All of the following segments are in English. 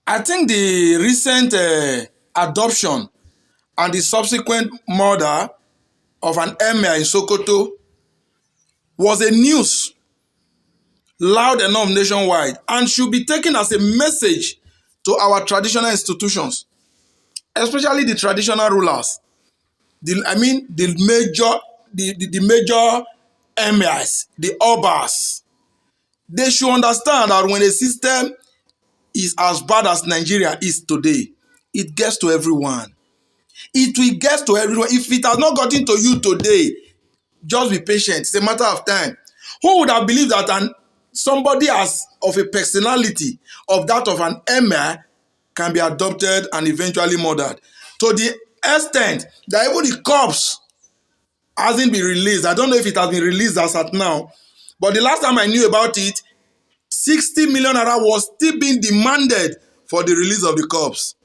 I think the recent adoption and the subsequent murder of an emir in Sokoto was a news loud enough nationwide and should be taken as a message to our traditional institutions, especially the traditional rulers. The major emirs, the obas. They should understand that when a system is as bad as Nigeria is today, it gets to everyone. It will get to everyone. If it has not gotten to you today, just be patient. It's a matter of time. Who would have believed that somebody as of a personality of that of an emir can be adopted and eventually murdered? To the extent that even the corpse hasn't been released. I don't know if it has been released as at now, but the last time I knew about it, 60 million naira was still being demanded for the release of the corpse.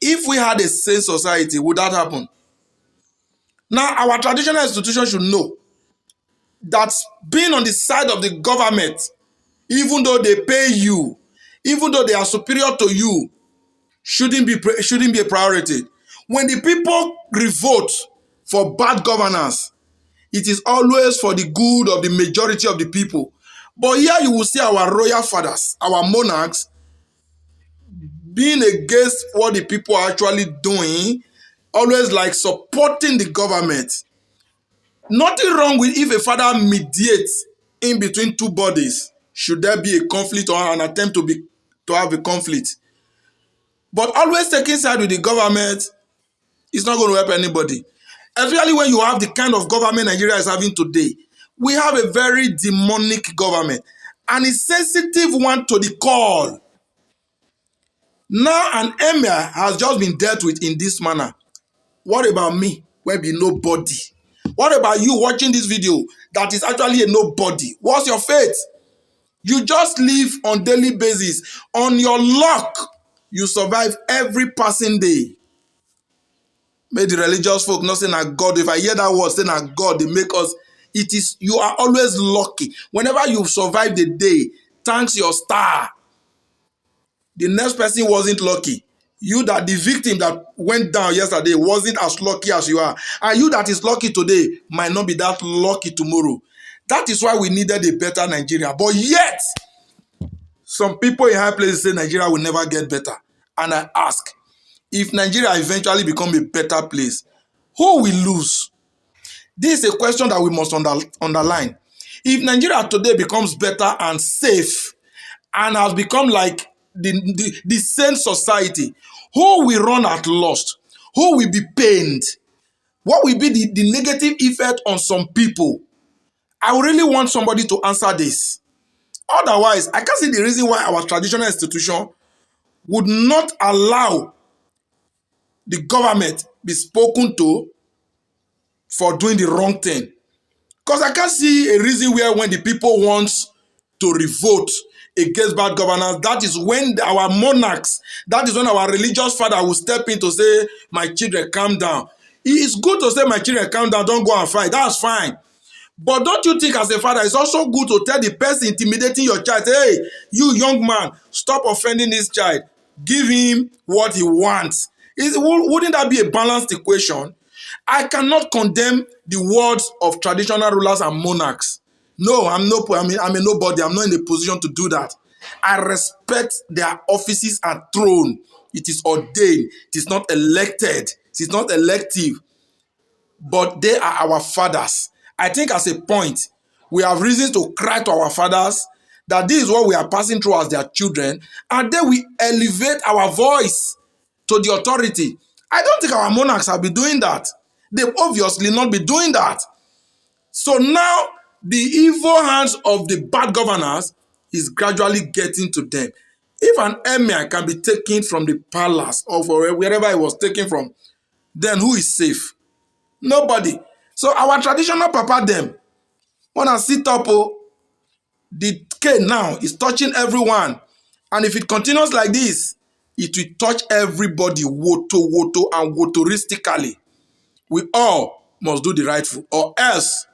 If we had a sane society, would that happen? Now, our traditional institutions should know that being on the side of the government, even though they pay you, even though they are superior to you, shouldn't be a priority. When the people revolt for bad governance, it is always for the good of the majority of the people. But here you will see our royal fathers, our monarchs, being against what the people are actually doing, always like supporting the government. Nothing wrong with if a father mediates in between two bodies, should there be a conflict or an attempt to have a conflict. But always taking side with the government is not going to help anybody. Especially when you have the kind of government Nigeria is having today. We have a very demonic government and a sensitive one to the call. Now an emir has just been dealt with in this manner. What about me, where be nobody? What about you watching this video that is actually a nobody? What's your fate? You just live on daily basis. On your luck, you survive every passing day. May the religious folk not say na God. If I hear that word, say na God, they make us. You are always lucky. Whenever you survive the day, thanks your star. The next person wasn't lucky. You that the victim that went down yesterday wasn't as lucky as you are. And you that is lucky today might not be that lucky tomorrow. That is why we needed a better Nigeria. But yet, some people in high places say Nigeria will never get better. And I ask, if Nigeria eventually become a better place, who will lose? This is a question that we must underline. If Nigeria today becomes better and safe and has become like the sane society, who will run at lost? Who will be pained? What will be the negative effect on some people? I really want somebody to answer this. Otherwise, I can't see the reason why our traditional institution would not allow the government be spoken to for doing the wrong thing. Because I can't see a reason where when the people want to revolt against bad governance, that is when our monarchs, that is when our religious father will step in to say, my children, calm down. It is good to say, my children, calm down, don't go and fight. That's fine. But don't you think as a father, it's also good to tell the person intimidating your child, hey, you young man, stop offending this child. Give him what he wants. Wouldn't that be a balanced equation? I cannot condemn the words of traditional rulers and monarchs. No, I'm a nobody. I'm not in a position to do that. I respect their offices and throne. It is ordained. It is not elected. It is not elective. But they are our fathers. I think as a point, we have reasons to cry to our fathers that this is what we are passing through as their children, and then we elevate our voice to the authority. I don't think our monarchs have been doing that. They've obviously not been doing that. So now, the evil hands of the bad governors is gradually getting to them. If an emir can be taken from the palace or wherever he was taken from, then who is safe? Nobody. So our traditional papa them, when I sit up, the cane now is touching everyone. And if it continues like this, it will touch everybody, woto, and wotoristically. We all must do the rightful, or else